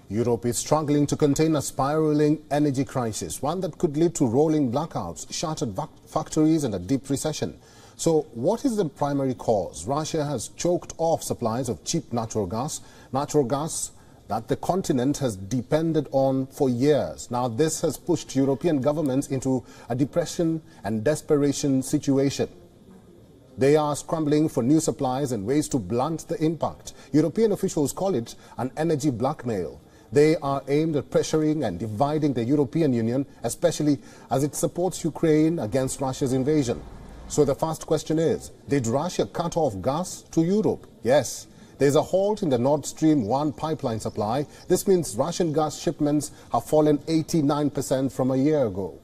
Europe is struggling to contain a spiraling energy crisis, one that could lead to rolling blackouts, shattered factories and a deep recession. So what is the primary cause? Russia has choked off supplies of cheap natural gas that the continent has depended on for years. Now this has pushed European governments into a depression and desperation situation. They are scrambling for new supplies and ways to blunt the impact. European officials call it an energy blackmail. They are aimed at pressuring and dividing the European Union, especially as it supports Ukraine against Russia's invasion. So the first question is, did Russia cut off gas to Europe? Yes. There's a halt in the Nord Stream 1 pipeline supply. This means Russian gas shipments have fallen 89% from a year ago.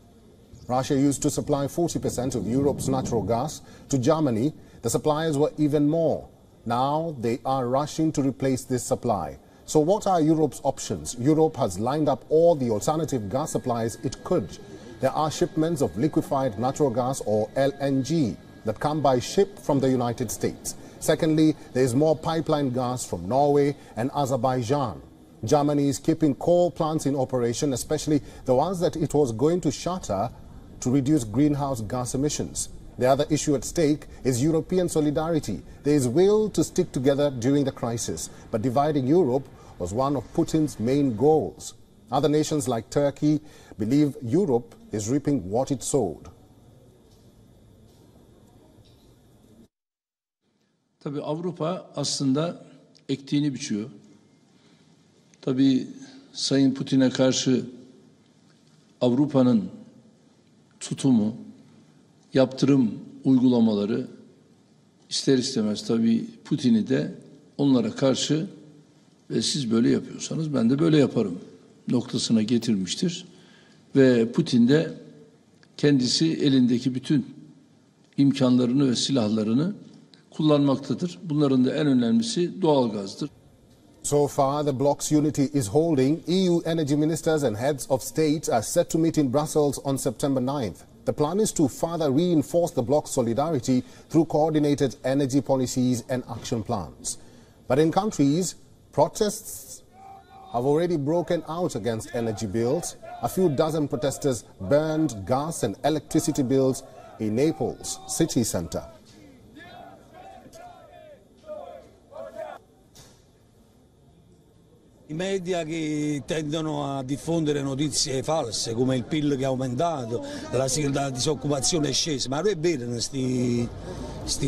Russia used to supply 40% of Europe's natural gas to Germany. The suppliers were even more. Now they are rushing to replace this supply. So what are Europe's options? Europe has lined up all the alternative gas supplies it could. There are shipments of liquefied natural gas, or LNG, that come by ship from the United States. Secondly, there is more pipeline gas from Norway and Azerbaijan. Germany is keeping coal plants in operation, especially the ones that it was going to shutter to reduce greenhouse gas emissions. The other issue at stake is European solidarity. There is will to stick together during the crisis, but dividing Europe was one of Putin's main goals. Other nations like Turkey believe Europe is reaping what it sowed. Tabii Avrupa aslında ektiğini biçiyor. Tabii Sayın Putin'e karşı Avrupa'nın tutumu, yaptırım uygulamaları ister istemez tabii Putin'i de onlara karşı ve siz böyle yapıyorsanız ben de böyle yaparım noktasına getirmiştir. Ve Putin de kendisi elindeki bütün imkanlarını ve silahlarını kullanmaktadır. Bunların da en önemlisi doğalgazdır. So far, the bloc's unity is holding. EU energy ministers and heads of state are set to meet in Brussels on September 9th. The plan is to further reinforce the bloc's solidarity through coordinated energy policies and action plans. But in countries, protests have already broken out against energy bills. A few dozen protesters burned gas and electricity bills in Naples city centre. I media che tendono a diffondere notizie false, come il PIL che è aumentato, la disoccupazione è scesa, ma non è vero questi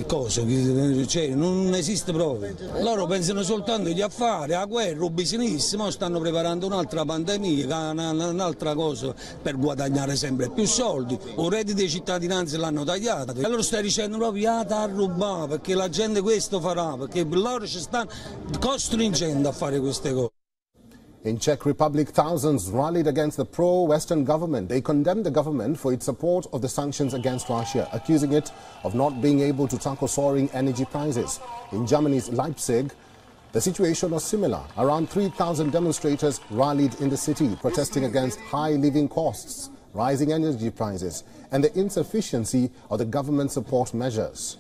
cose, cioè, non esiste proprio. Loro pensano soltanto agli affari, alla guerra, al business, ma stanno preparando un'altra pandemia, un'altra cosa per guadagnare sempre più soldi. Il reddito di cittadinanza l'hanno tagliato. Allora stai dicendo proprio a rubare, perché la gente questo farà, perché loro ci stanno costringendo a fare queste cose. In Czech Republic, thousands rallied against the pro-Western government. They condemned the government for its support of the sanctions against Russia, accusing it of not being able to tackle soaring energy prices. In Germany's Leipzig, the situation was similar. Around 3,000 demonstrators rallied in the city, protesting against high living costs, rising energy prices, and the insufficiency of the government support measures.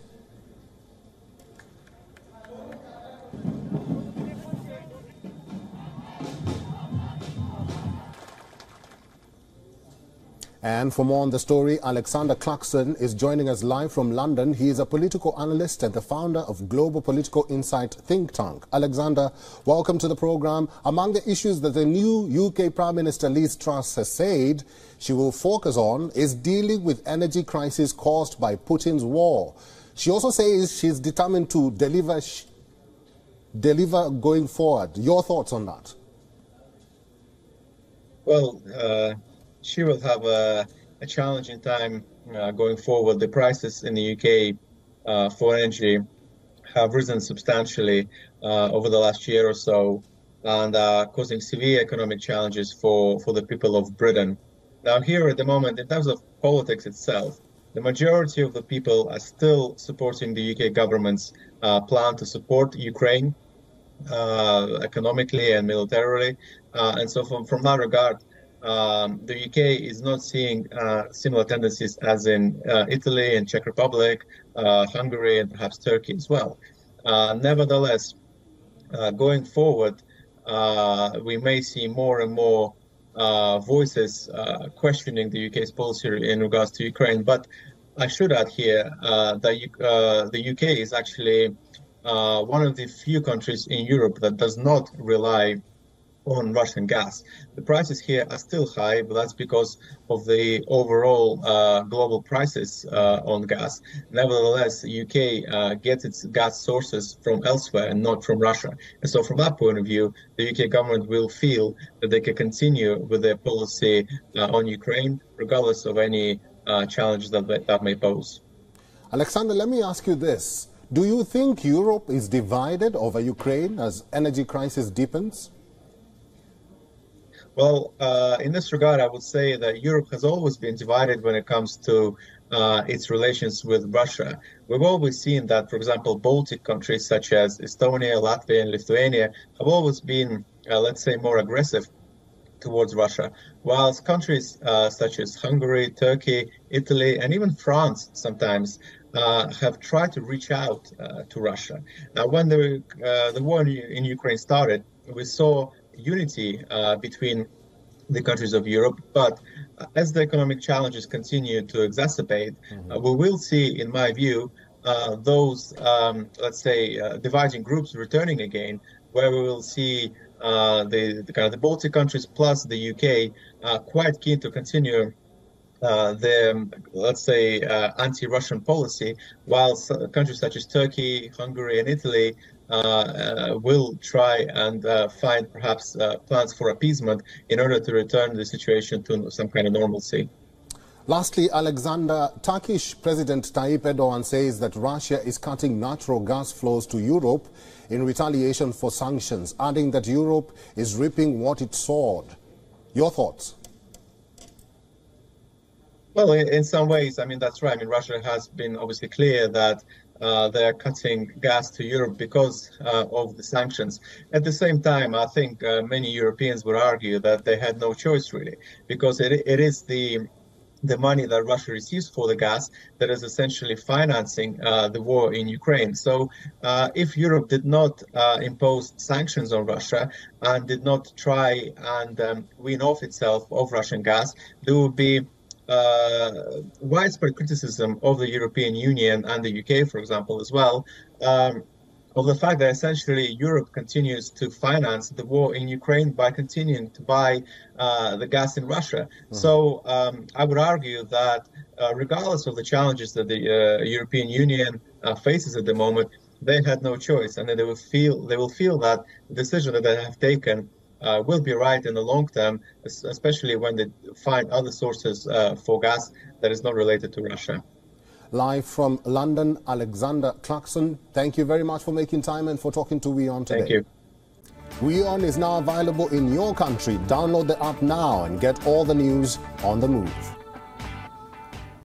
And for more on the story, Alexander Clarkson is joining us live from London. He is a political analyst and the founder of Global Political Insight think tank. Alexander, welcome to the program. Among the issues that the new UK Prime Minister Liz Truss has said she will focus on is dealing with energy crisis caused by Putin's war. She also says she's determined to deliver going forward. Your thoughts on that? Well, she will have a challenging time going forward. The prices in the UK for energy have risen substantially over the last year or so, and causing severe economic challenges for the people of Britain. Now here at the moment, in terms of politics itself, the majority of the people are still supporting the UK government's plan to support Ukraine economically and militarily. And so from that regard, the UK is not seeing similar tendencies as in Italy and Czech Republic, Hungary, and perhaps Turkey as well. Nevertheless, going forward, we may see more and more voices questioning the UK's policy in regards to Ukraine. But I should add here that the UK is actually one of the few countries in Europe that does not rely on Russian gas. The prices here are still high, but that's because of the overall global prices on gas. Nevertheless, the UK gets its gas sources from elsewhere and not from Russia. And so from that point of view, the UK government will feel that they can continue with their policy on Ukraine, regardless of any challenges that may pose. Alexander, let me ask you this. Do you think Europe is divided over Ukraine as energy crisis deepens? Well, in this regard, I would say that Europe has always been divided when it comes to its relations with Russia. We've always seen that, for example, Baltic countries such as Estonia, Latvia, and Lithuania have always been, let's say, more aggressive towards Russia, whilst countries such as Hungary, Turkey, Italy, and even France sometimes have tried to reach out to Russia. Now, when the war in Ukraine started, we saw unity between the countries of Europe, but as the economic challenges continue to exacerbate, we will see, in my view, those, let's say, dividing groups returning again, where we will see the Baltic countries plus the UK quite keen to continue their, let's say, anti-Russian policy, while countries such as Turkey, Hungary, and Italy will try and find perhaps plans for appeasement in order to return the situation to some kind of normalcy. Lastly, Alexander, Turkish President Tayyip Erdogan says that Russia is cutting natural gas flows to Europe in retaliation for sanctions, adding that Europe is reaping what it sowed. Your thoughts? Well, in some ways, I mean, that's right. I mean, Russia has been obviously clear that they're cutting gas to Europe because of the sanctions. At the same time, I think many Europeans would argue that they had no choice, really, because it is the money that Russia receives for the gas that is essentially financing the war in Ukraine. So if Europe did not impose sanctions on Russia and did not try and wean off itself of Russian gas, there would be widespread criticism of the European Union and the UK, for example, as well, of the fact that essentially Europe continues to finance the war in Ukraine by continuing to buy the gas in Russia. So I would argue that regardless of the challenges that the European Union faces at the moment, they had no choice, and that they will feel that the decision that they have taken will be right in the long term, especially when they find other sources for gas that is not related to Russia. Live from London, Alexander Clarkson, thank you very much for making time and for talking to WION today. Thank you. WION is now available in your country. Download the app now and get all the news on the move.